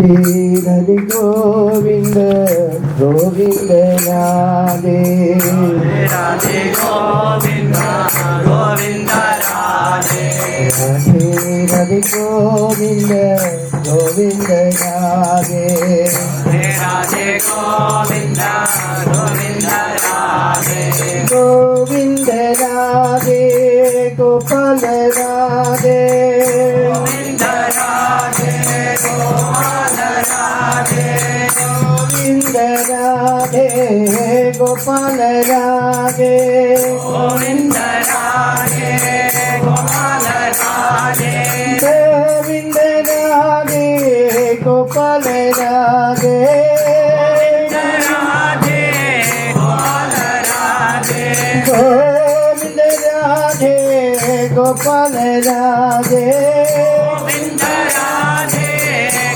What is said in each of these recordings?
राधे गोविंद गोविंद राधे राधे गोविंद गोविंद राधे राधे राधे गोविंद गोविंद राधे राधे गोविंद गोविंद राधे गोविंद राधे गोपाल राधे गोविंद राधे गोपाल राधे गोविंद राधे गोपाल राधे गोविंद राधे गोपाल राधे गोविंद राधे गोपाल राधे राधे गोपाल राधे गोविंद राधे गोपाल राधे गोविंद राधे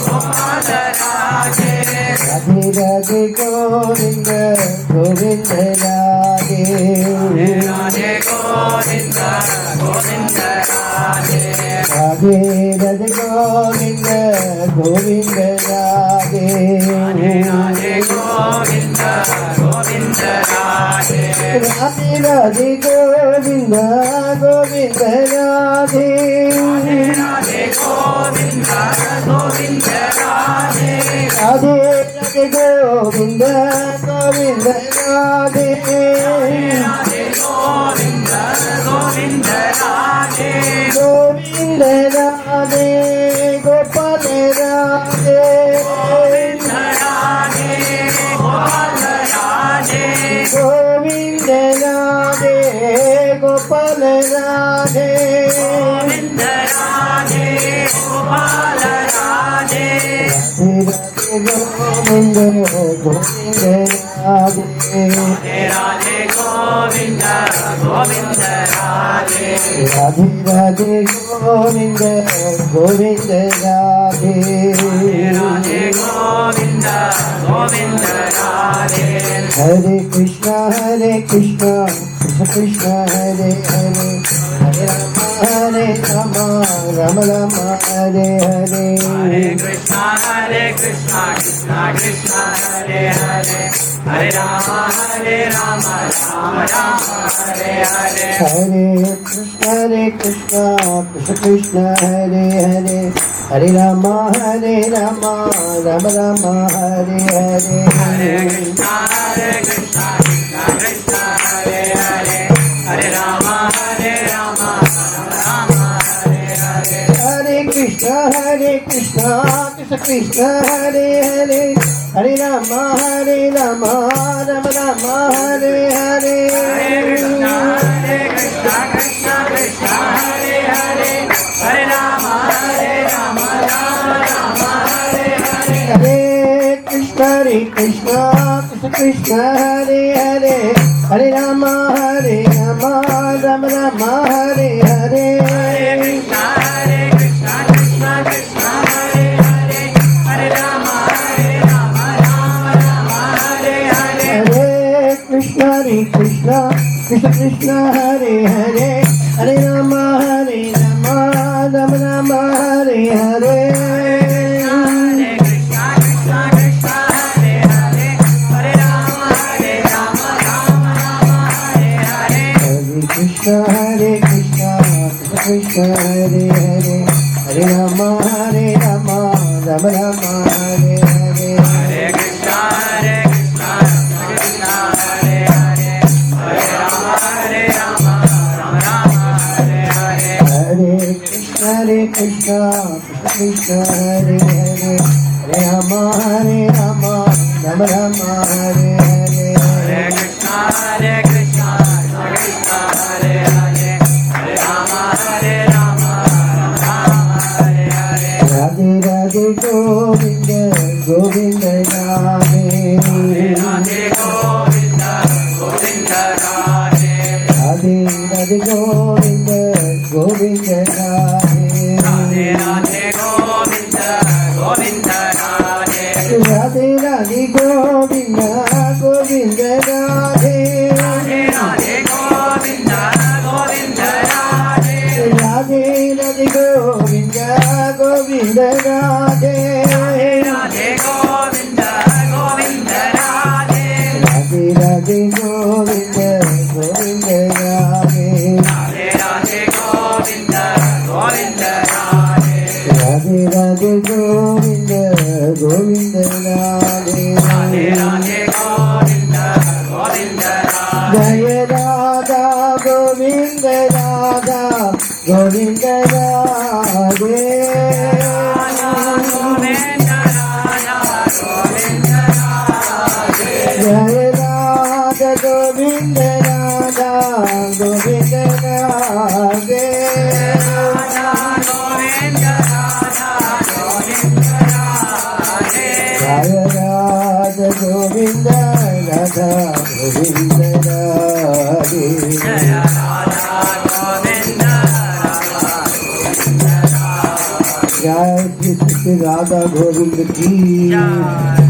गोपाल राधे राधे राधे गोविंद गोविंद राधे राधे गोविंद गोविंद राधे राधे राधे गोविंद गोविंद राधे राधे गोविंद गोविंद राधे राधे राधे गोविंद गोविंद राधे राधे गोविंद गोविंद राधे राधे राधे गोविंद गोविंद राधे राधे गोविंद गोविंद राधे गोविंद राधे गोपाल राधे गोविंद राधे गोपाल राधे गोविंद राधे गोपाल राधे गोविंद राधे गोपाल राधे गोविंद गोविंद राधे राधे गोविंद गोविंद राधे राधे राधे गोविंद गोविंद राधे राधे गोविंद गोविंद राधे हरे कृष्ण कृष्ण कृष्ण हरे हरे हरे राम राम राम हरे हरे हरे कृष्ण कृष्ण कृष्ण हरे हरे हरे राम राम राम हरे हरे हरे कृष्ण कृष्ण कृष्ण हरे हरे हरे राम राम राम हरे हरे हरे कृष्ण कृष्ण कृष्ण हरे हरे हरे राम राम राम हरे हरे हरे कृष्ण कृष्ण कृष्ण हरे हरे हरे राम राम राम हरे हरे हरे कृष्ण कृष्ण कृष्ण हरे हरे हरे राम राम राम हरे हरे हरे कृष्ण कृष्ण हरे हरे हरे राम राम राम हरे हरे हरे कृष्ण कृष्ण कृष्ण हरे हरे हरे राम राम राम हरे हरे हरे कृष्ण कृष्ण हरे हरे हरे राम राम राम हरे हरे हरे कृष्ण कृष्ण कृष्ण हरे हरे हरे राम राम हरे हरे हरे कृष्ण कृष्ण हरे हरे हरे राम राम राम हरे हरे हरे कृष्ण कृष्ण हरे हरे हरे राम राम हरे हरे हरे कृष्ण कृष्ण हरे हरे हरे राम राम राम हरे हरे हरे कृष्ण कृष्ण हरे हरे हरे राम राम हरे हरे राधे राधे गोविंद गोविंद राधे राधे गोविंद गोविंद राधे राधे राधे गोविंद गोविंद राधे राधे राधे गोविंद गोविंद राधे राधे राधे गोविंद गोविंद राधे राधे राधे गोविंद गोविंद राधे राधे राधे गोविंद गोविंद राधे राधे गोविंद गोविंद राधे राधे राधे गोविंद गोविंद राधे जय राधा गोविंद राधा गोविंद राधे गोविंद राधा गोविंद राधे जय राधा गोविंद राधा गोविंद राधे राधा गोविंद राधा गोविंद राधे जय राधा गोविंद राधा गोविंद राधे जय राधा गोविंद राधा जय श्री राधा गोविंद की जय